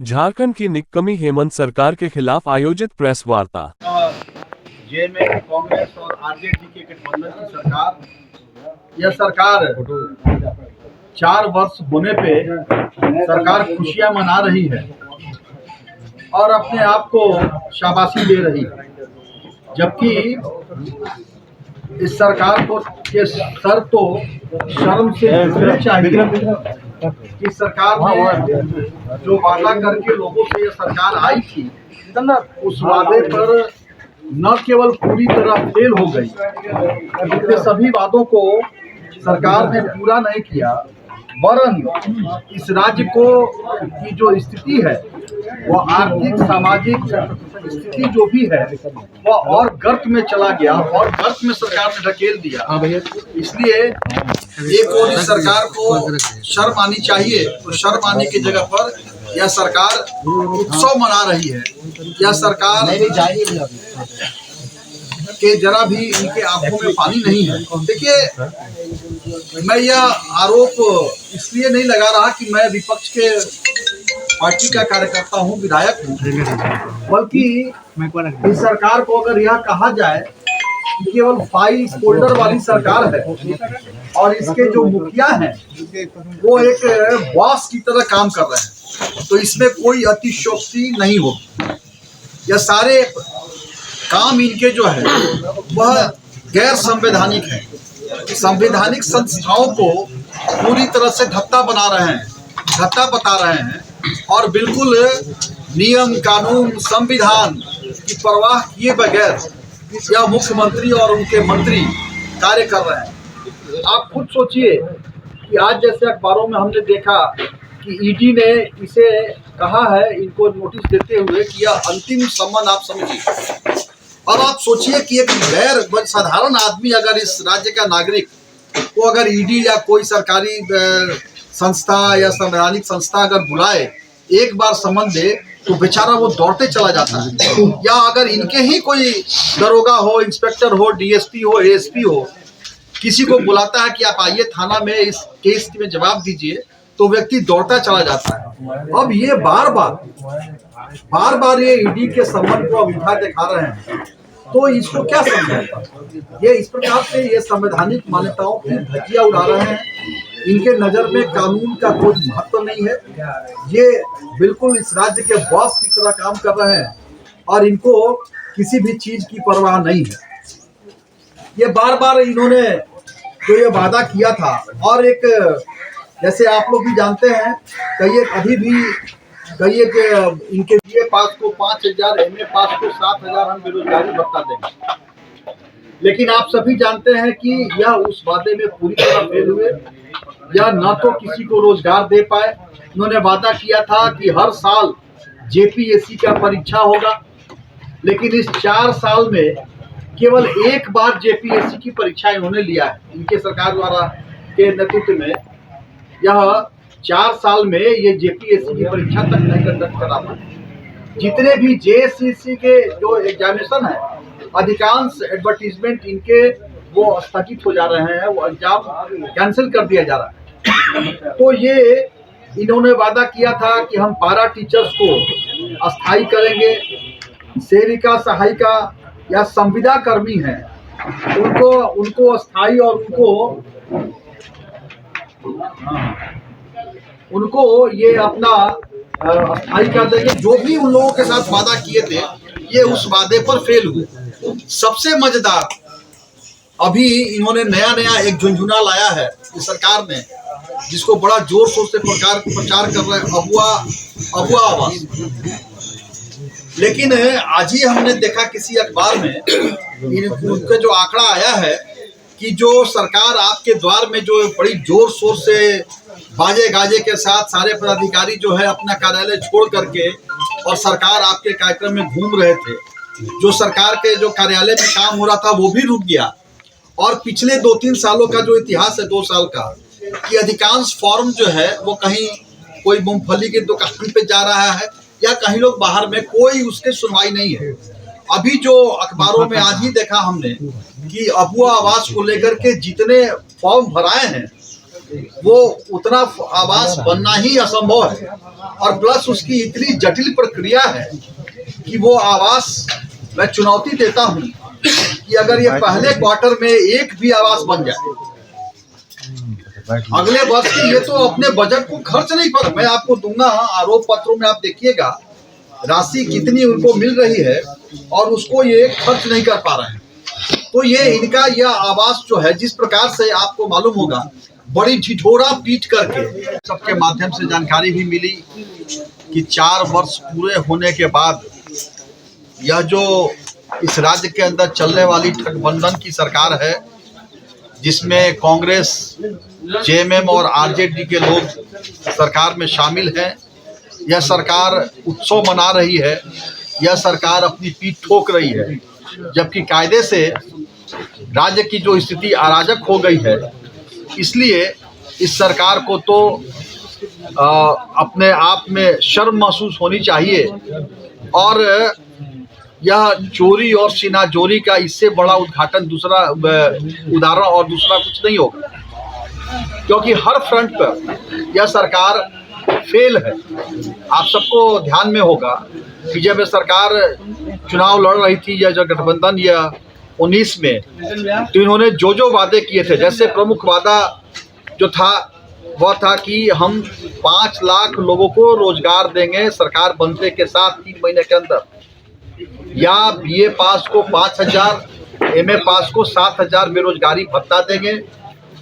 झारखंड की निक्कमी हेमंत सरकार के खिलाफ आयोजित प्रेस वार्ता। जेएमएम कांग्रेस और आरजेडी के गठबंधन की सरकार, यह सरकार 4 वर्ष होने पे सरकार खुशियां मना रही है और अपने आप को शाबाशी दे रही है, जबकि इस सरकार को के सर तो शर्म से झुकने चाहिए कि सरकार ने जो वादा करके लोगों से यह सरकार आई थी, उस वादे पर न केवल पूरी तरह फेल हो गई, बल्कि सभी वादों को सरकार ने पूरा नहीं किया, वरन इस राज्य को की जो स्थिति है, वह आर्थिक सामाजिक स्थिति जो भी है वह और गर्त में चला गया और गर्त में सरकार ने ढकेल दिया। इसलिए एक और इस सरकार को शर्म आनी चाहिए, तो शर्म आने की जगह पर यह सरकार उत्सव मना रही है। यह सरकार के जरा भी इनके आंखों में पानी नहीं है। देखिए, मैं यह आरोप इसलिए नहीं लगा रहा कि मैं विपक्ष के पार्टी का कार्यकर्ता हूँ, विधायक हूँ, बल्कि इस सरकार को अगर यह कहा जाए कि केवल फाइल फोल्डर वाली सरकार है और इसके जो मुखिया हैं वो एक बॉस की तरह काम कर रहे हैं, तो इसमें कोई अतिशयोक्ति नहीं होगी। यह सारे काम इनके जो है वह गैर संवैधानिक है। संवैधानिक संस्थाओं को पूरी तरह से धत्ता बना रहे हैं, धत्ता बता रहे हैं और बिल्कुल नियम कानून संविधान की परवाह किए बगैर यह मुख्यमंत्री और उनके मंत्री कार्य कर रहे हैं। आप खुद सोचिए कि आज जैसे अखबारों में हमने देखा कि ईडी ने इसे कहा है, इनको नोटिस देते हुए कि यह अंतिम सम्मन आप समझिए। अब आप सोचिए कि एक गैर साधारण आदमी अगर इस राज्य का नागरिक को अगर ईडी या कोई सरकारी संस्था या संवैधानिक संस्था अगर बुलाए, एक बार सम्मन दे, तो बेचारा वो दौड़ते चला जाता है। या अगर इनके ही कोई दरोगा हो, इंस्पेक्टर हो, डीएसपी हो, एएसपी हो, किसी को बुलाता है कि आप आइए थाना में इस केस में जवाब दीजिए, तो व्यक्ति दौड़ता चला जाता है। अब ये बार बार ये ईडी के सम्मन को अब उठा दिखा रहे हैं, तो इसको क्या समझाएगा? ये इस प्रकार से ये संवैधानिक मान्यताओं की धज्जियां उड़ा रहे हैं। इनके नजर में कानून का कोई महत्व नहीं है। ये बिल्कुल इस राज्य के बॉस की तरह काम कर रहे हैं और इनको किसी भी चीज की परवाह नहीं है। ये बार बार इन्होंने जो ये वादा किया था, और एक जैसे आप लोग भी जानते हैं, कहिए कि इनके बीए पास को 5,000, एमए पास को 7,000 हम बेरोजगारी भत्ता देंगे, लेकिन आप सभी जानते हैं कि यह उस वादे में पूरी तरह फेल हुए। यह न तो किसी को रोजगार दे पाए। उन्होंने वादा किया था कि हर साल जेपीएससी का परीक्षा होगा, लेकिन इस 4 साल में केवल एक बार जेपीएससी की परीक्षा इन्होंने लिया है। इनके सरकार द्वारा के नेतृत्व में यह 4 साल में ये जेपीएससी की परीक्षा तक नहीं कंडक्ट करा पाए। जितने भी जेएससीसी के जो एग्जामिनेशन है, अधिकांश एडवर्टीजमेंट इनके वो स्थगित हो जा रहे हैं, वो एग्जाम कैंसिल कर दिया जा रहा है। तो ये इन्होंने वादा किया था कि हम पारा टीचर्स को अस्थायी करेंगे, सेविका सहायिका या संविदा कर्मी हैं उनको अस्थायी और उनको ये अपना अस्थायी कर देंगे। जो भी उन लोगों के साथ वादा किए थे, ये उस वादे पर फेल हुए। सबसे मजेदार, अभी इन्होंने नया एक झुंझुना लाया है इस सरकार ने, जिसको बड़ा जोर शोर से प्रचार कर रहे हैं, अबुआ आवास। लेकिन आज ही हमने देखा किसी अखबार में उनका जो आंकड़ा आया है कि जो सरकार आपके द्वार में जो बड़ी जोर शोर से बाजे गाजे के साथ सारे पदाधिकारी जो है अपना कार्यालय छोड़ करके और सरकार आपके कार्यक्रम में घूम रहे थे, जो सरकार के जो कार्यालय में काम हो रहा था वो भी रुक गया। और पिछले 2-3 सालों का जो इतिहास है, 2 साल का, कि अधिकांश फॉर्म जो है वो कहीं कोई मूंगफली की दुकान पे जा रहा है या कहीं लोग बाहर में, कोई उसके सुनवाई नहीं है। अभी जो अखबारों में आज ही देखा हमने कि अबुआ आवास को लेकर के जितने फॉर्म भराए हैं वो उतना आवास बनना ही असंभव है, और प्लस उसकी इतनी जटिल प्रक्रिया है कि वो आवास, मैं चुनौती देता हूं कि अगर ये पहले क्वार्टर में एक भी आवास बन जाए, अगले वर्ष के ये तो अपने बजट को खर्च नहीं कर, मैं आपको दूंगा आरोप पत्रों में, आप देखिएगा राशि कितनी उनको मिल रही है और उसको ये खर्च नहीं कर पा रहे हैं। तो ये इनका यह आवास जो है, जिस प्रकार से आपको मालूम होगा, बड़ी ढिढोरा पीट करके सबके माध्यम से जानकारी भी मिली कि 4 वर्ष पूरे होने के बाद यह जो इस राज्य के अंदर चलने वाली गठबंधन की सरकार है, जिसमें कांग्रेस, जेएमएम और आरजेडी के लोग सरकार में शामिल हैं, यह सरकार उत्सव मना रही है, यह सरकार अपनी पीठ ठोक रही है, जबकि कायदे से राज्य की जो स्थिति अराजक हो गई है, इसलिए इस सरकार को तो अपने आप में शर्म महसूस होनी चाहिए, और यह चोरी और सीनाजोरी का इससे बड़ा उद्घाटन उदाहरण और दूसरा कुछ नहीं होगा, क्योंकि हर फ्रंट पर यह सरकार फेल है। आप सबको ध्यान में होगा कि जब यह सरकार चुनाव लड़ रही थी, यह जो गठबंधन, यह 19 में, तो इन्होंने जो वादे किए थे, जैसे प्रमुख वादा जो था वह था कि हम 5 लाख लोगों को रोजगार देंगे सरकार बनने के साथ 3 महीने के अंदर, या बीए पास को 5,000, एमए पास को 7,000 बेरोजगारी भत्ता देंगे,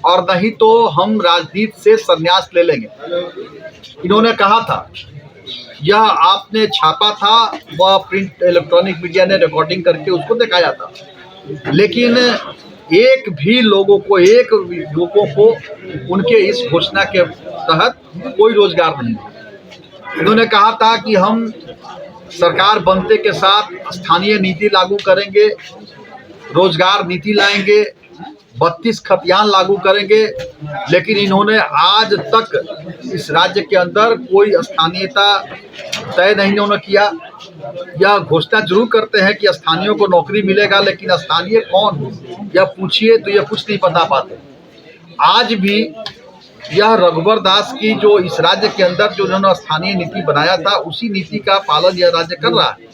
और नहीं तो हम राजनीति से संन्यास ले लेंगे। इन्होंने कहा था, यह आपने छापा था, वह प्रिंट इलेक्ट्रॉनिक मीडिया ने रिकॉर्डिंग करके उसको दिखाया था, लेकिन एक भी लोगों को उनके इस घोषणा के तहत कोई रोजगार नहीं। इन्होंने कहा था कि हम सरकार बनते के साथ स्थानीय नीति लागू करेंगे, रोजगार नीति लाएंगे, 32 खतियान लागू करेंगे, लेकिन इन्होंने आज तक इस राज्य के अंदर कोई स्थानीयता तय नहीं इन्होंने किया। यह घोषणा जरूर करते हैं कि स्थानीयों को नौकरी मिलेगा, लेकिन स्थानीय कौन, यह पूछिए तो यह कुछ नहीं बता पाते। आज भी यह रघुवर दास की जो इस राज्य के अंदर जो उन्होंने स्थानीय नीति बनाया था, उसी नीति का पालन यह राज्य कर रहा है।